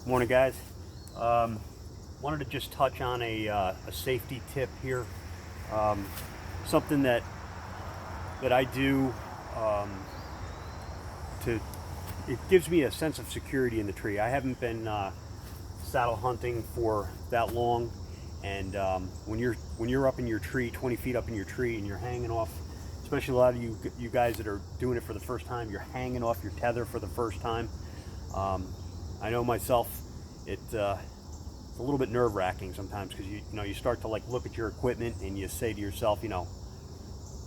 Morning, guys. Wanted to just touch on a safety tip here. Um, Something that I do to it gives me a sense of security in the tree. I haven't been saddle hunting for that long, and when you're up in your tree, 20 feet up in your tree, and you're hanging off, especially a lot of you guys that are doing it for the first time, you're hanging off your tether for the first time. I know myself, it's a little bit nerve-wracking sometimes because you start to like look at your equipment and you say to yourself,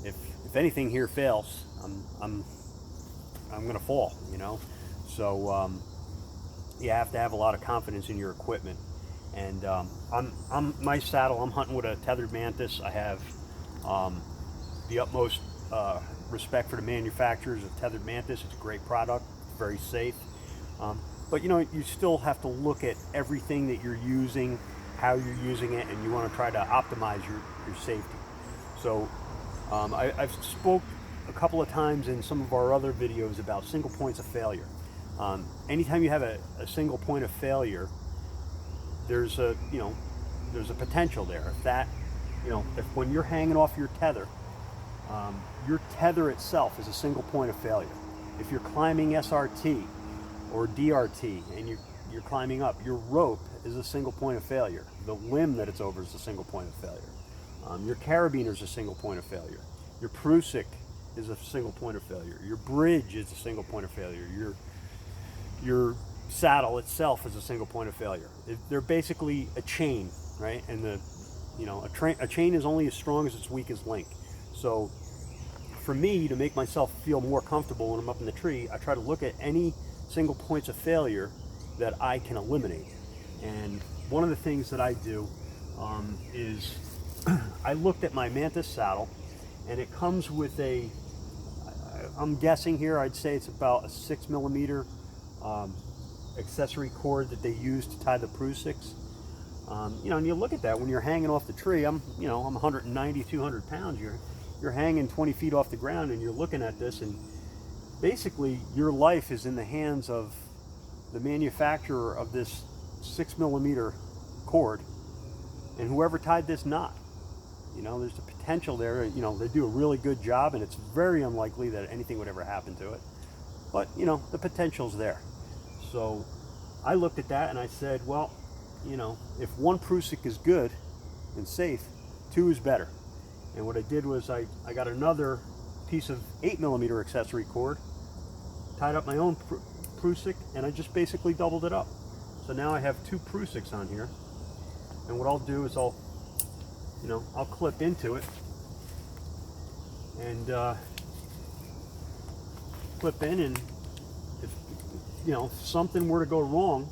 if anything here fails, I'm gonna fall. So you have to have a lot of confidence in your equipment. And I'm my saddle. I'm hunting with a tethered mantis. I have the utmost respect for the manufacturers of tethered mantis. It's a great product, very safe. But you still have to look at everything that you're using, how you're using it, and you want to try to optimize your safety. So I've spoke a couple of times in some of our other videos about single points of failure. Anytime you have a single point of failure, there's a potential there. If when you're hanging off your tether itself is a single point of failure. If you're climbing SRT or DRT and you're climbing up, your rope is a single point of failure. The limb that it's over is a single point of failure. Your carabiner is a single point of failure. Your prusik is a single point of failure. Your bridge is a single point of failure. Your saddle itself is a single point of failure. They're basically a chain, right? And a chain is only as strong as its weakest link. So for me, to make myself feel more comfortable when I'm up in the tree, I try to look at any single points of failure that I can eliminate. And one of the things that I do is I looked at my mantis saddle, and it comes with I'm guessing here, I'd say it's about a 6mm accessory cord that they use to tie the prusiks. And you look at that when you're hanging off the tree. I'm 190, 200 pounds. You're hanging 20 feet off the ground, and you're looking at this, and basically your life is in the hands of the manufacturer of this 6mm cord and whoever tied this knot. There's the potential there. They do a really good job, and it's very unlikely that anything would ever happen to it, but the potential's there. So I looked at that and I said, well, if one prusik is good and safe, two is better. And what I did was I got another piece of 8mm accessory cord, tied up my own prusik, and I just basically doubled it up. So now I have two prusiks on here, and what I'll do is I'll clip into it and clip in, and if something were to go wrong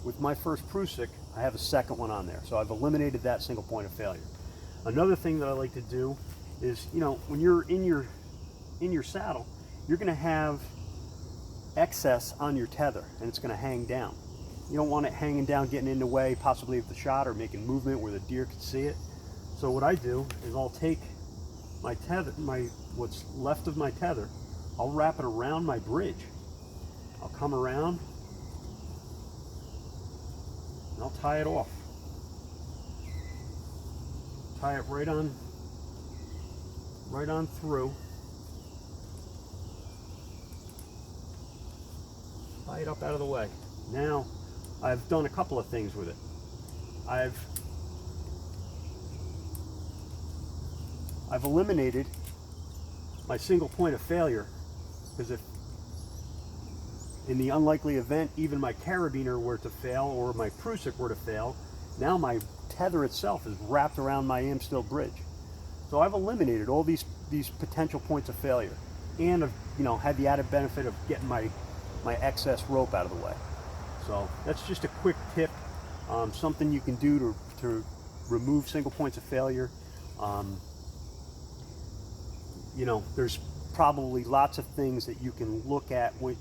with my first prusik, I have a second one on there. So I've eliminated that single point of failure. Another thing that I like to do is, when you're in your saddle, you're going to have excess on your tether, and it's going to hang down. You don't want it hanging down, getting in the way, possibly of the shot, or making movement where the deer could see it. So what I do is I'll take my tether, what's left of my tether, I'll wrap it around my bridge. I'll come around and I'll tie it off. Tie it right on through. Tie it up out of the way. Now I've done a couple of things with it. I've eliminated my single point of failure, because if in the unlikely event even my carabiner were to fail or my prusik were to fail, now my tether itself is wrapped around my Amstel bridge. So I've eliminated all these potential points of failure, and I've had the added benefit of getting my excess rope out of the way. So that's just a quick tip, something you can do to remove single points of failure. There's probably lots of things that you can look at what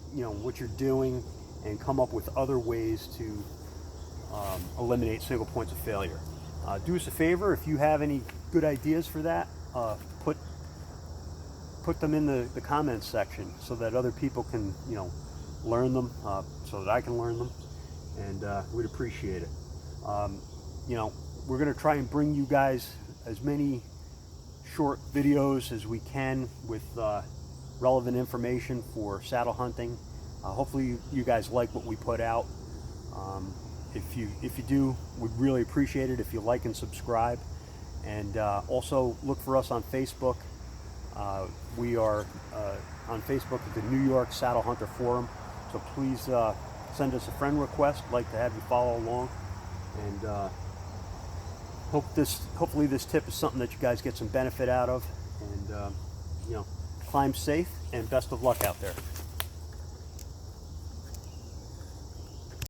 you're doing and come up with other ways to eliminate single points of failure. Do us a favor, if you have any good ideas for that, put them in the comments section so that other people can learn them, so that I can learn them. and we'd appreciate it. You know, we're going to try and bring you guys as many short videos as we can with relevant information for saddle hunting. Hopefully you guys like what we put out. If you do, we'd really appreciate it if you like and subscribe. And also look for us on Facebook. We are on Facebook at the New York Saddle Hunter Forum. So please send us a friend request. I'd like to have you follow along. And hopefully this tip is something that you guys get some benefit out of. And you know, climb safe and best of luck out there.